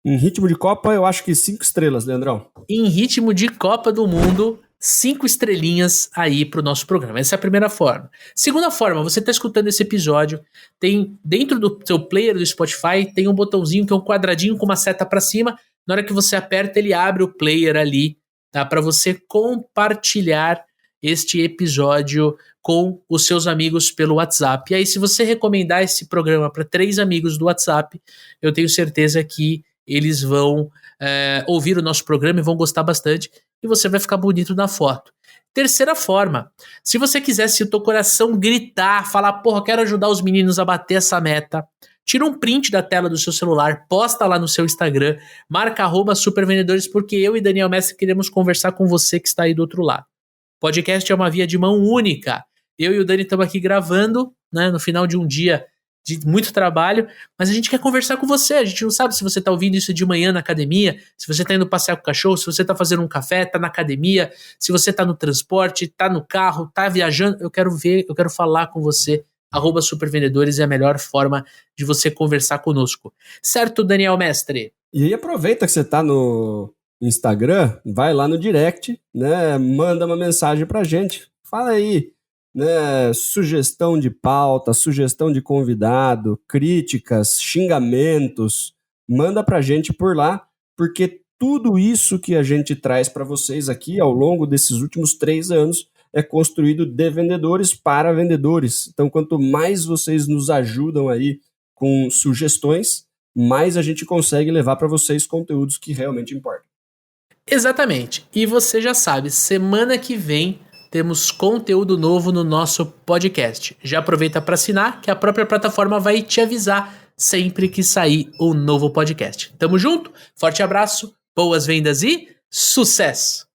Em ritmo de Copa, eu acho que 5 estrelas, Leandrão. Em ritmo de Copa do Mundo, 5 estrelinhas aí pro nosso programa. Essa é a primeira forma. Segunda forma, você tá escutando esse episódio, tem dentro do seu player do Spotify, tem um botãozinho que é um quadradinho com uma seta pra cima. Na hora que você aperta, ele abre o player ali, tá? Pra você compartilhar este episódio com os seus amigos pelo WhatsApp. E aí, se você recomendar esse programa para 3 amigos do WhatsApp, eu tenho certeza que eles vão ouvir o nosso programa e vão gostar bastante, e você vai ficar bonito na foto. Terceira forma, se você quiser, se o teu coração gritar, falar, porra, quero ajudar os meninos a bater essa meta, tira um print da tela do seu celular, posta lá no seu Instagram, marca @supervendedores, porque eu e Daniel Mestre queremos conversar com você que está aí do outro lado. Podcast é uma via de mão única. Eu e o Dani estamos aqui gravando, né, no final de um dia de muito trabalho, mas a gente quer conversar com você. A gente não sabe se você tá ouvindo isso de manhã na academia, se você tá indo passear com o cachorro, se você tá fazendo um café, tá na academia, se você tá no transporte, tá no carro, tá viajando. Eu quero falar com você. @supervendedores é a melhor forma de você conversar conosco. Certo, Daniel Mestre? E aí aproveita que você tá no Instagram, vai lá no direct, né? Manda uma mensagem pra gente. Fala aí, né? Sugestão de pauta, sugestão de convidado, críticas, xingamentos. Manda pra gente por lá, porque tudo isso que a gente traz para vocês aqui ao longo desses últimos 3 anos é construído de vendedores para vendedores. Então, quanto mais vocês nos ajudam aí com sugestões, mais a gente consegue levar para vocês conteúdos que realmente importam. Exatamente. E você já sabe, semana que vem temos conteúdo novo no nosso podcast. Já aproveita para assinar, que a própria plataforma vai te avisar sempre que sair um novo podcast. Tamo junto, forte abraço, boas vendas e sucesso!